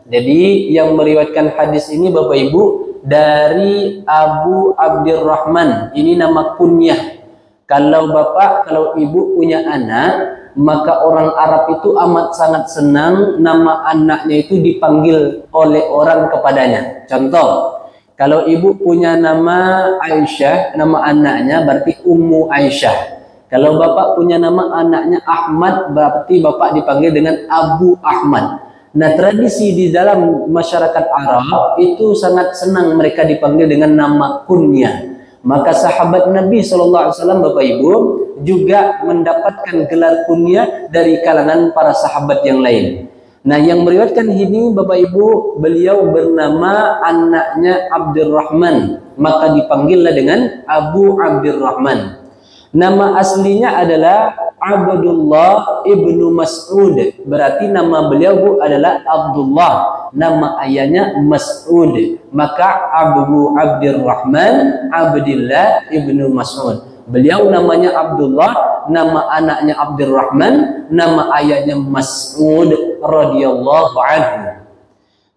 Jadi yang meriwayatkan hadis ini Bapak Ibu dari Abu Abdurrahman. Ini nama kunyah. Kalau bapak, kalau ibu punya anak, maka orang Arab itu amat sangat senang nama anaknya itu dipanggil oleh orang kepadanya. Contoh, kalau ibu punya nama Aisyah, nama anaknya berarti Ummu Aisyah. Kalau bapak punya nama anaknya Ahmad, berarti bapak dipanggil dengan Abu Ahmad. Nah, tradisi di dalam masyarakat Arab itu sangat senang mereka dipanggil dengan nama kunyah. Maka sahabat Nabi SAW Bapak Ibu juga mendapatkan gelar kunyah dari kalangan para sahabat yang lain. Nah, yang meriwayatkan ini Bapak Ibu, beliau bernama anaknya Abdurrahman, maka dipanggillah dengan Abu Abdurrahman. Nama aslinya adalah Abdullah ibnu Mas'ud. Berarti nama beliau adalah Abdullah. Nama ayahnya Mas'ud. Maka Abu Abdurrahman Abdullah ibnu Mas'ud. Beliau namanya Abdullah, nama anaknya Abdurrahman, nama ayahnya Mas'ud radhiyallahu anhu.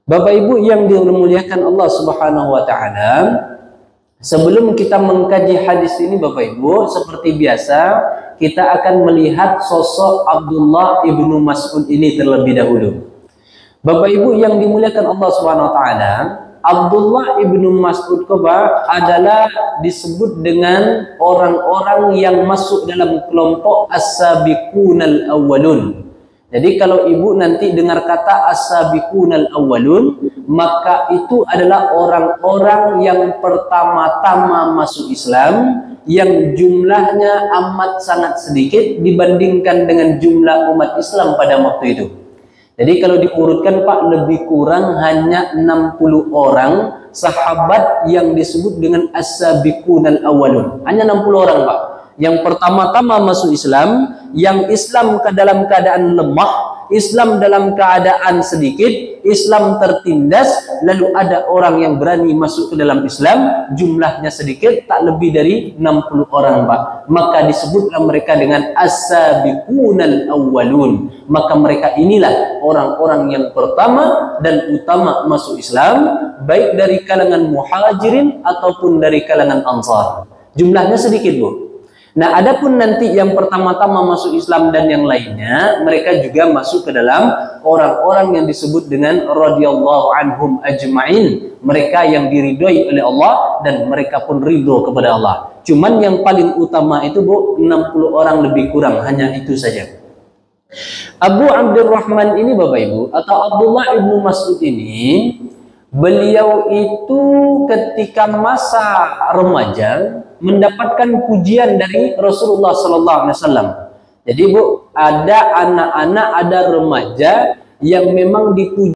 Bapak Ibu yang dimuliakan Allah Subhanahu wa taala, sebelum kita mengkaji hadis ini Bapak Ibu, seperti biasa kita akan melihat sosok Abdullah ibnu Mas'ud ini terlebih dahulu. Bapak Ibu yang dimuliakan Allah Subhanahu wa taala, Abdullah ibnu Mas'ud adalah disebut dengan orang-orang yang masuk dalam kelompok as-sabiqunal awwalun. Jadi kalau ibu nanti dengar kata as-sabiqunal awwalun, maka itu adalah orang-orang yang pertama-tama masuk Islam, yang jumlahnya amat sangat sedikit dibandingkan dengan jumlah umat Islam pada waktu itu. Jadi kalau diurutkan Pak, lebih kurang hanya 60 orang sahabat yang disebut dengan as-sabiqunal awwalun. Hanya 60 orang Pak, yang pertama-tama masuk Islam, yang Islam dalam keadaan lemah, Islam dalam keadaan sedikit, Islam tertindas, lalu ada orang yang berani masuk ke dalam Islam, jumlahnya sedikit, tak lebih dari 60 orang Pak. Maka disebutlah mereka dengan as-sabiqunal awwalun. Maka mereka inilah orang-orang yang pertama dan utama masuk Islam, baik dari kalangan muhajirin ataupun dari kalangan ansar. Jumlahnya sedikit Bu. Nah, adapun nanti yang pertama-tama masuk Islam dan yang lainnya, mereka juga masuk ke dalam orang-orang yang disebut dengan radhiyallahu anhum ajma'in. Mereka yang diridhoi oleh Allah dan mereka pun ridho kepada Allah. Cuman yang paling utama itu Bu, 60 orang lebih kurang, hanya itu saja. Abu Abdurrahman ini Bapak Ibu, atau Abdullah ibnu Mas'ud ini, beliau itu ketika masa remaja mendapatkan pujian dari Rasulullah Sallallahu Alaihi Wasallam. Jadi Bu, ada anak-anak, ada remaja yang memang dipuji